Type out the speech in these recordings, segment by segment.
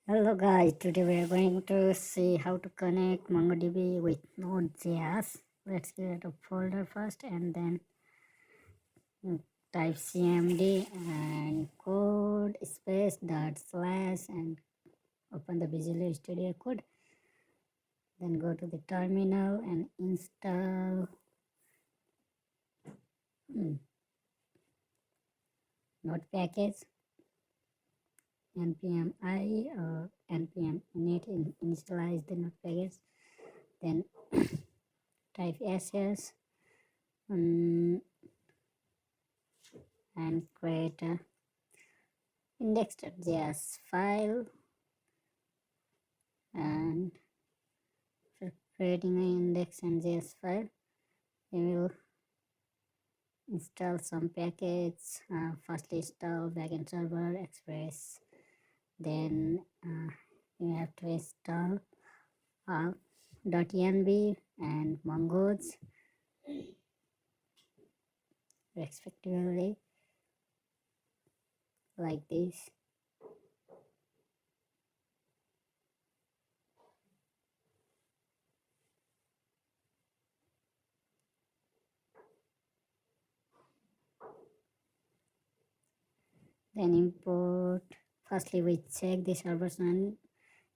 Hello guys, today we are going to see how to connect MongoDB with Node.js. Let's create a folder first and then mm, type cmd and code space dot slash and open the Visual Studio Code. Then go to the terminal and install Node package npm I or npm init initialize the Node package. Then type ss and create a index.js file, and for creating an index.js file you will install some package. First install backend server Express, then you have to install .env and Mongos respectively, like this. Then import, firstly we check the servers and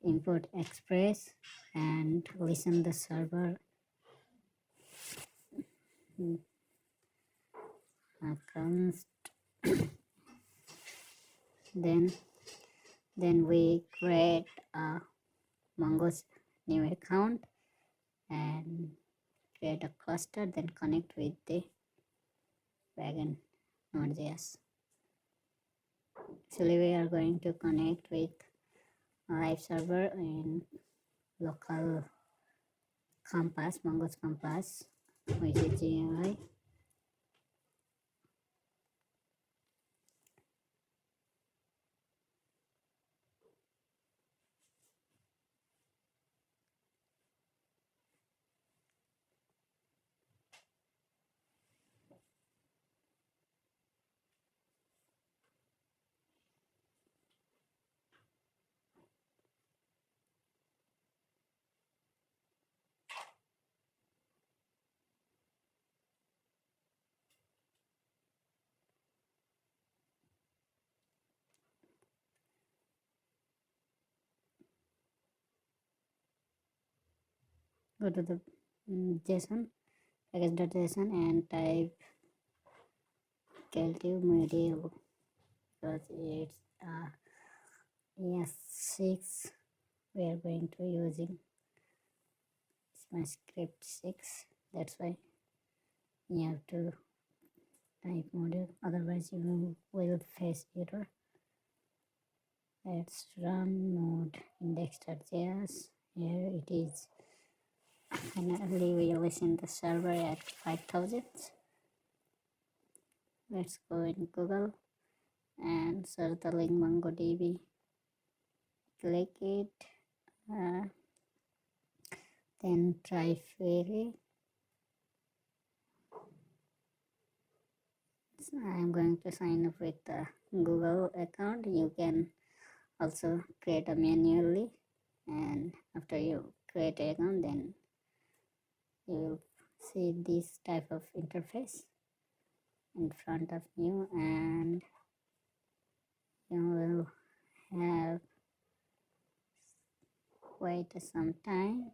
import Express and listen the server accounts. then we create a Mongo's new account and create a cluster, then connect with the backend Node.js. Actually we are going to connect with a live server in local campus, Mongo's campus, which is GUI. Go to the JSON, package.json, and type calculate module because it's ES6. We are going to using my script 6. That's why you have to type module, otherwise you will face error. Let's run node index.js. Here it is. Finally we listen the server at 5000. Let's go in Google and search the link MongoDB. Click it, then try freely. So I'm going to sign up with the Google account. You can also create a manually, and after you create an account, then you will see this type of interface in front of you, and you will have wait some time,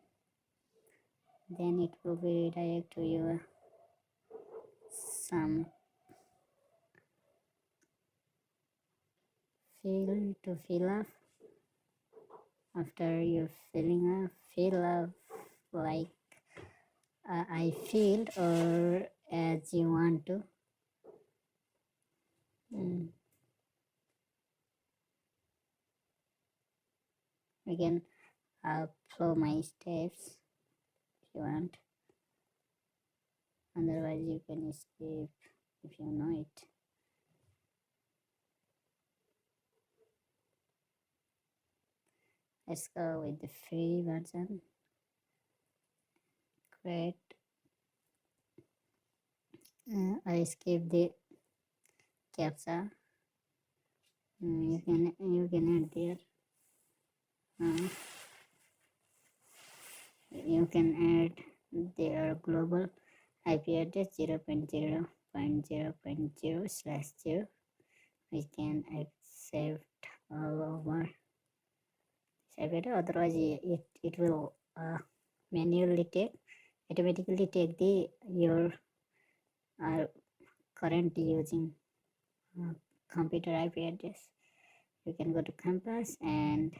then it will be redirect to your some field to fill up. After you fill up like I filled or as you want to. We can follow my steps if you want, otherwise you can skip if you know it. Let's go with the free version. Create. I skip the captcha. You can add there. uh, you can add their global IP address 0.0.0.0/0. We can accept all over this. Otherwise it will manually automatically take the your current using computer IP address. You can go to Compass, and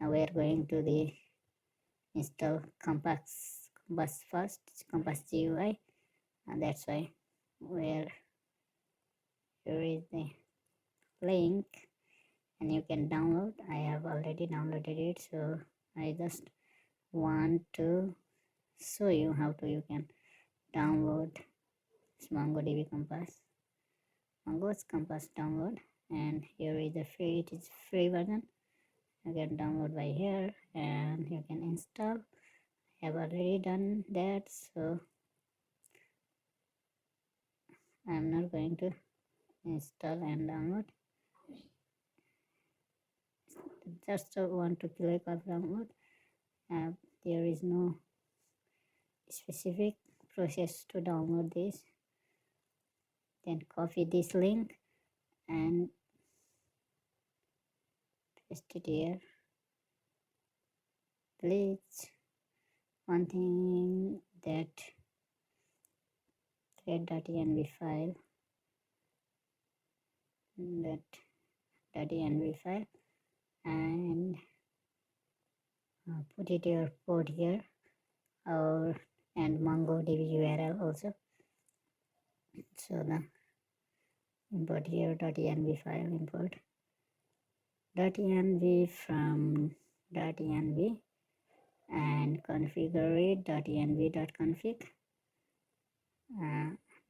we are going to the install Compass first, Compass GUI, and that's why where here is the link, and you can download. I have already downloaded it, so I just want to show you how to you can download this MongoDB Mongos Compass download. And here is the free, it is free version. You can download by here and you can install. I have already done that, so I'm not going to install and download. Just want to click on download. There is no specific process to download this. Then copy this link and paste it here. Please, one thing, that create.env file, that.env file, and put it your port here, or and MongoDB URL also. So the import here .env file, import .env from .env, and configure it .env.config,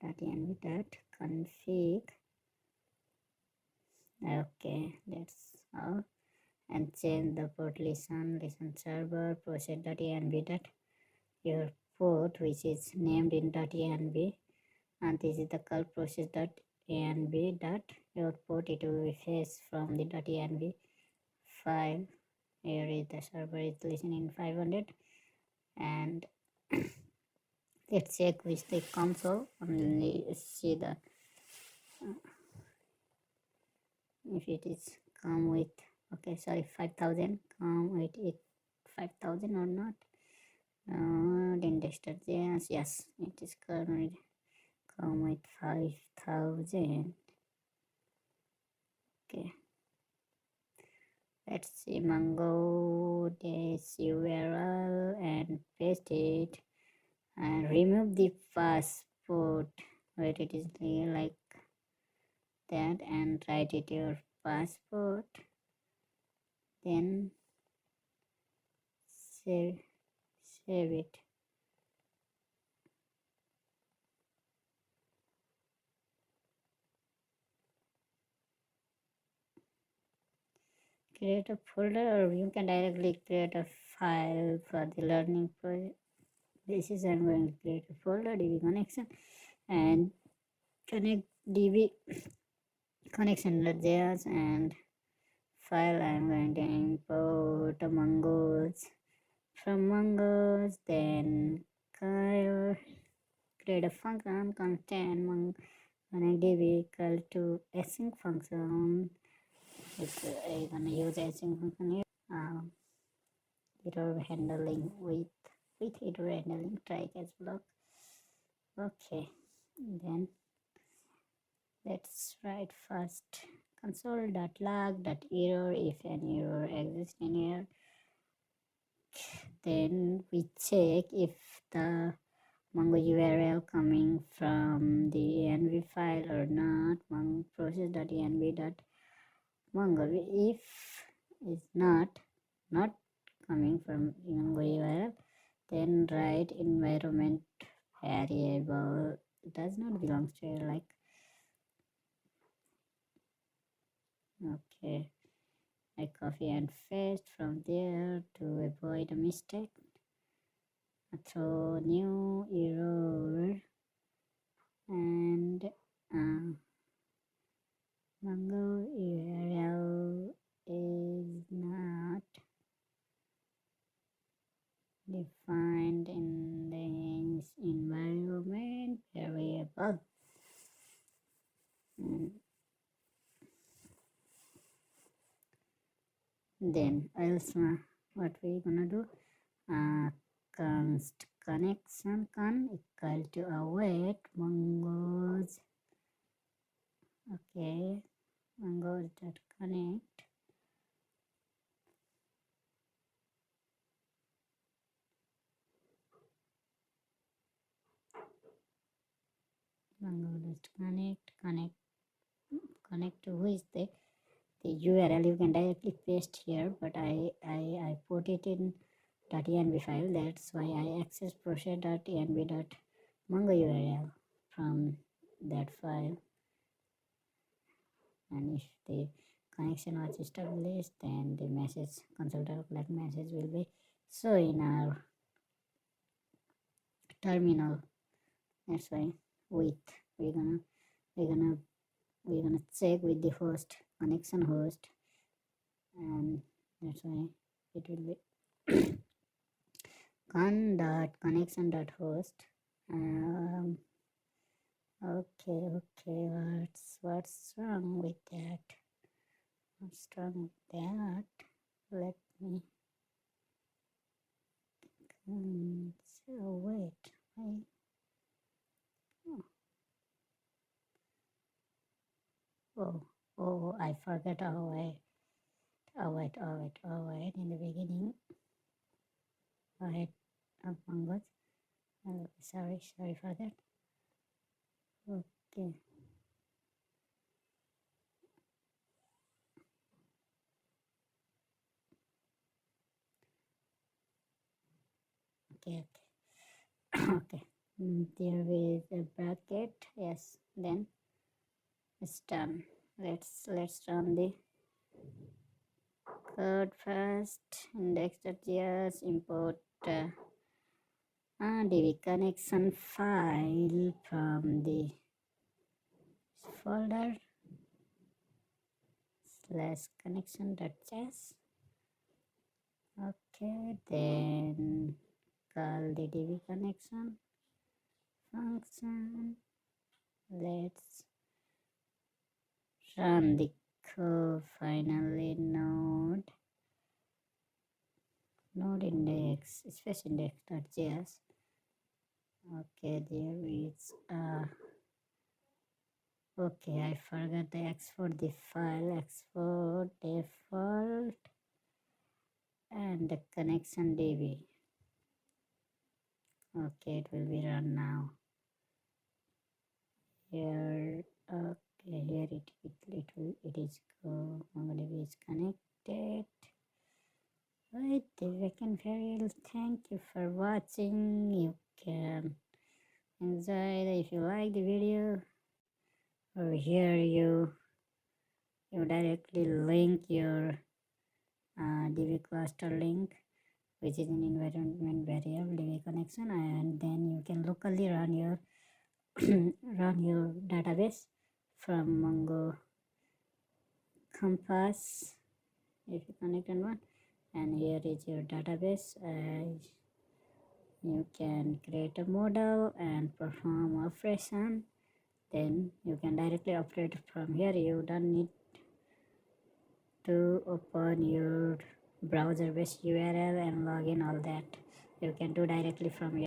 .env.config. Okay, that's all. And change the port listen server process.env your port, which is named in .env, and this is the call process.env your port. It will be fetched from the .env file. Here is the server is listening 500, and let's check with the console. Only see the if it is come with, okay, sorry, 5000 come with it, 5000 or not. Index.js, yes, it is currently come with 5000. Okay, let's see Mongo.js URL and paste it, and remove the passport where it is like that, and write it your passport, then save it. Create a folder, or you can directly create a file for the learning project. This is, I'm going to create a folder, DB connection, and connect DB connection.js, and file I'm going to import Mongos from Mongos, then create a function contain MongoDB equal to async function. I'm gonna use async function here. Error handling with error handling, try catch block. Okay, then let's write first console.log.error if an error exists in here. Then we check if the Mongo URL coming from the env file or not, mongo process.env.mongo. If it's not coming from Mongo URL, then write environment variable does not belong to it, like, okay, I copy and paste from there to avoid a mistake. Throw new error, and Mongo URL is not defined in the environment variable. Then else what we gonna do? Const connection con equal to await Mongos. Okay, Mongos.connect. Connect to who is the URL. You can directly paste here, but I put it in .env file. That's why I access process.env.mongo URL from that file. And if the connection was established, then the message console.collect message will be shown in our terminal. That's why we're gonna check with the host, connection host, and that's why it will be con.connection.host. Okay, what's wrong with that? What's wrong with that? Let me so wait. Oh, I forgot. Wait. In the beginning, wait. Mongos. Sorry for that. Okay. Okay. Okay. There is a bracket. Yes. Then it's done. Let's run the code first. Index.js import DB connection file from the folder /connection.js. Okay, then call the DB connection function. Let's run the code. Finally, node index space index.js. Okay, there is okay, I forgot to export the file. Export default and the connection DB. Okay, it will be run now. Here, okay, here it is go. MongoDB is connected. Right, the backend variable. Thank you for watching. You can enjoy if you like the video. Or here you directly link your DB cluster link, which is an environment variable DB connection, and then you can locally run your run your database from Mongo Compass if you connect on one. And here is your database. You can create a model and perform operation. Then you can directly operate from here. You don't need to open your browser based URL and log in all that. You can do directly from your